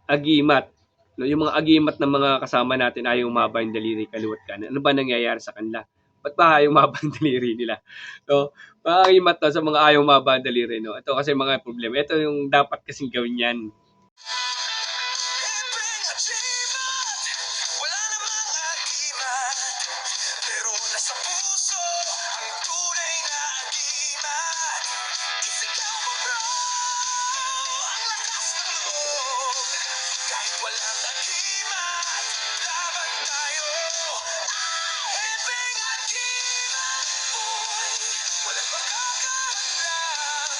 agimat. No, yung mga agimat ng mga kasama natin ayaw umaba yung daliri kaliwat kanan. Ano ba nangyayari sa kanila? Ba't ba ayaw umaba ang daliri nila? So, mga agimat to sa mga ayaw umaba ang daliri. No? Ito kasi mga problema. Ito yung dapat kasing gawin yan. Wala namang agimat, pero nasa puso ang tunay na agimat. Isigaw mo bro, ang lakas ng loob. Kahit walang agimat, laban tayo. Hiping agimat, boy, walang makakahadlang.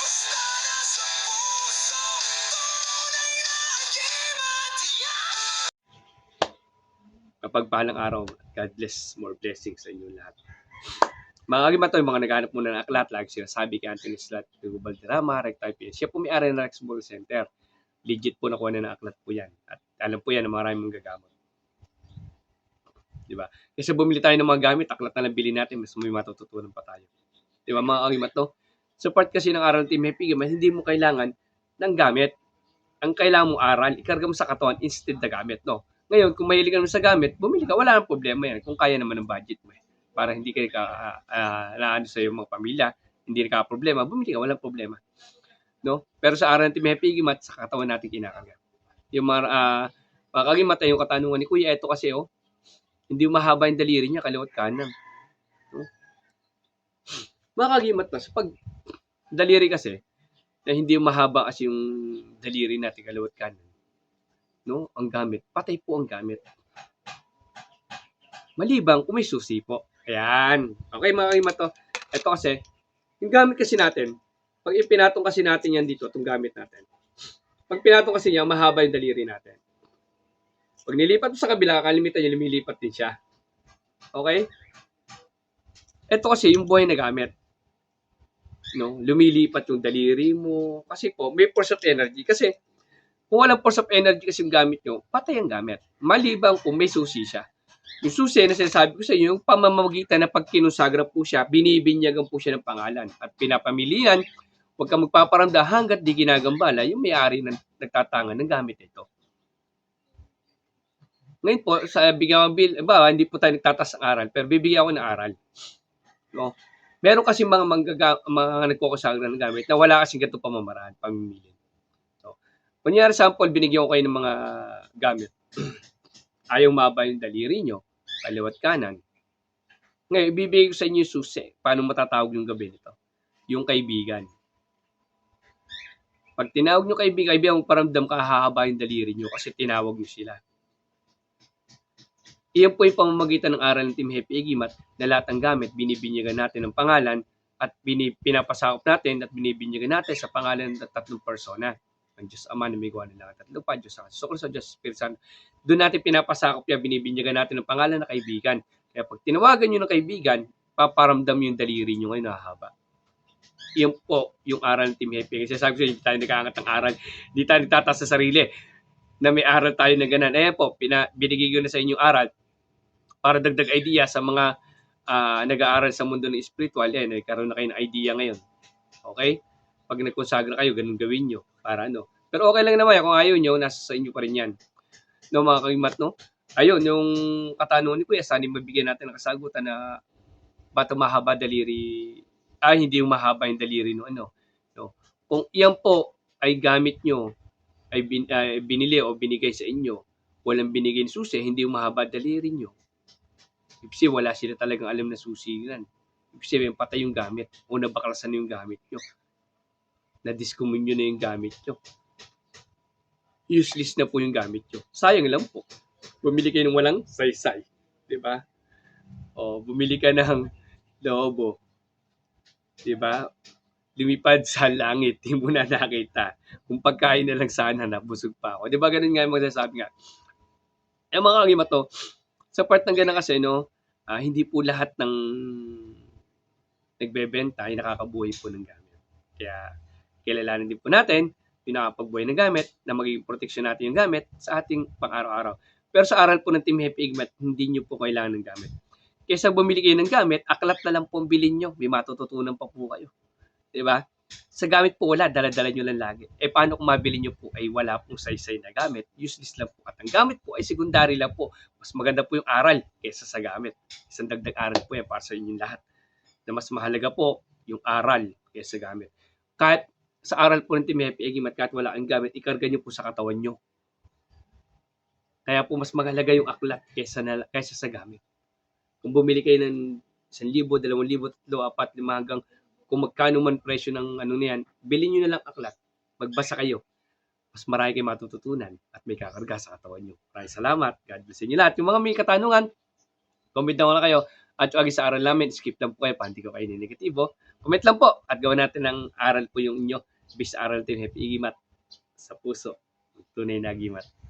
Basta nasa puso, tunay na agimat. Yeah! Kapag palang araw, God bless, more blessings sa inyo lahat. Mga agimat to, yung mga naghanap muna ng aklat, lagi sinasabi kay Anthony Slot, Hugo Valderrama, Recto IPS. Siya po may-ari ng Rex Ball Center. Legit po nakuha na ng aklat po yan. At alam po yan na maraming gagamot. Diba? Kasi bumili tayo ng mga gamit, aklat na lang bilhin natin, mas may matututunan pa tayo. Diba mga agimat to? Sa part kasi ng aral ng Team Happy Gamer, hindi mo kailangan ng gamit. Ang kailangan mong aral, ikarga mo sa katawan instead na gamit, no? Ngayon, kung mahilig ka naman sa gamit, bumili ka, wala nang problema yan. Kung kaya naman ng budget mo. Para hindi kayo naano sa iyong mga pamilya, hindi ka problema, bumili ka, walang problema. No? Pero sa aral ng Team Happy Gamer, sa katawan natin kinakarga. Yung mga kagimat yung katanungan ni Kuya, ito kasi, hindi mahaba yung daliri niya, kaliwat kanan. No? Mga kagimat na, sa pag daliri kasi, na hindi mahaba kasi yung daliri natin kaliwat kanan. No? Ang gamit, patay po ang gamit. Malibang kung may susi po. Ayan. Okay mga kagimat to. Ito kasi, yung gamit kasi natin, pag ipinatong kasi natin yan dito, itong gamit natin. Pag pinatong kasi niya, mahaba yung daliri natin. Pag nilipat mo sa kabila, kalimitan niya, lumilipat din siya. Okay? Ito kasi yung buhay na gamit. No? Lumilipat yung daliri mo. Kasi po, may force of energy. Kasi, kung walang force of energy kasi yung gamit nyo, patay ang gamit. Malibang kung may susi siya. Yung susi na sinasabi ko sa inyo, yung pamamagitan na pag kinusagra po siya, binibinyagan po siya ng pangalan. At pinapamilian, huwag kang magpaparamdam hanggat di ginagambala yung may-ari na nagtatangan ng gamit ito. Ngayon po, sa bigyan ko hindi po tayo nagtatas ng aral, pero bibigyan ko ng aral. No? Meron kasi mga nagkukusagra ng gamit na wala kasing ganito pamamaraan, pamimili. So, kunyari sample, binigyan ko kayo ng mga gamit. Ayaw maba yung daliri nyo, kaliwat kanan. Ngayon, ibibigay ko sa inyo yung susi. Paano matatawag yung gabi nito? Yung kaibigan. Pag tinawag nyo kaibigan, paramdam ka hahaba yung daliri nyo kasi tinawag nyo sila. Iyan po yung pamamagitan ng aral ng Team Happy Agimat na lahat ng gamit, binibinyagan natin ng pangalan at pinapasakop natin at binibinyagan natin sa pangalan ng tatlong persona. Ang Diyos Ama na may gawa ng langit at lupa, Diyos Ama, Sukro sa Diyos Espiritu Santo. Doon natin pinapasakop yan, binibinyagan natin ng pangalan ng kaibigan. Kaya pag tinawagan nyo ng kaibigan, paparamdam yung daliri nyo ngayon nahahaba. Iyan po yung aral ng Team Happy. Kasi sabi ko, hindi tayo nag-aangat ng aral, hindi tayo nagtataas sa sarili na may aral tayo na ganun. Ayan po, binigay ko na sa inyong aral para dagdag idea sa mga nag-aaral sa mundo ng spiritual, nagkaroon na kayo ng idea ngayon. Okay? Pag nagkonsagra kayo, ganun gawin nyo. Para ano. Pero okay lang naman, kung ayaw nyo, nasa sa inyo pa rin yan. No, mga kagimat, no? Ayun, yung katanungan ni Kuya, sana mabigyan natin ng kasagutan na ba't mahaba daliri, hindi yung mahaba yung daliri no, ano. No? Kung iyan po ay gamit nyo, ay binili o binigay sa inyo, walang binigay ng susi, hindi yung mahaba daliri nyo. Ibig wala sila talagang alam na susigan. Ibig sabihin, patay yung gamit. O nabaklasan yung gamit nyo. Na-discommune na yung gamit nyo. Useless na po yung gamit nyo. Sayang lang po. Bumili kayo ng walang saysay. Diba? O, bumili ka ng lobo. Diba? Lumipad sa langit. Hindi mo na nakita. Kung pagkain na lang sana, nabusog pa ako. Diba ganun nga yung magsasabi nga. Mga kagimat to, sa part ng ganun kasi, no, hindi po lahat ng nagbebenta ay nakakabuhay po ng gamit. Kaya, kilalanin din po natin yung nakapagbuhay ng gamit na magiging proteksyon natin yung gamit sa ating pang-araw-araw. Pero sa aral po ng Team Happy Agimat, hindi nyo po kailangan ng gamit. Kaysa bumili kayo ng gamit, aklat na lang po ang bilhin nyo. May matututunan pa po kayo. Diba? Sa gamit po wala, dala-dala nyo lang lagi. Paano kung mabili nyo po ay wala pong saysay na gamit, useless lang po. At ang gamit po ay secondary lang po. Mas maganda po yung aral kaysa sa gamit. Isang dagdag aral po yan para sa inyong lahat. Na mas mahalaga po yung aral kaysa sa gamit. Kahit sa aral po ng Team Happy Egimat, kahit wala kang gamit, ikarga nyo po sa katawan nyo. Kaya po mas mahalaga yung aklat kaysa sa gamit. Kung bumili kayo ng 1,000, 2,000, 3, 4, 5 hanggang kung magkano man presyo ng ano niyan, bilhin nyo na lang aklat. Magbasa kayo. Mas marami kayo matututunan at may kakarga sa katawan nyo. Maraming salamat. God bless inyo lahat. Yung mga may katanungan, comment lang wala kayo. At yung agi sa aral namin, skip lang po kayo, panti ko kayo ni negatibo. Comment lang po at gawin natin ng aral po yung inyo. Bis aral Team Happy Igimat sa puso. Tunay na Agimat.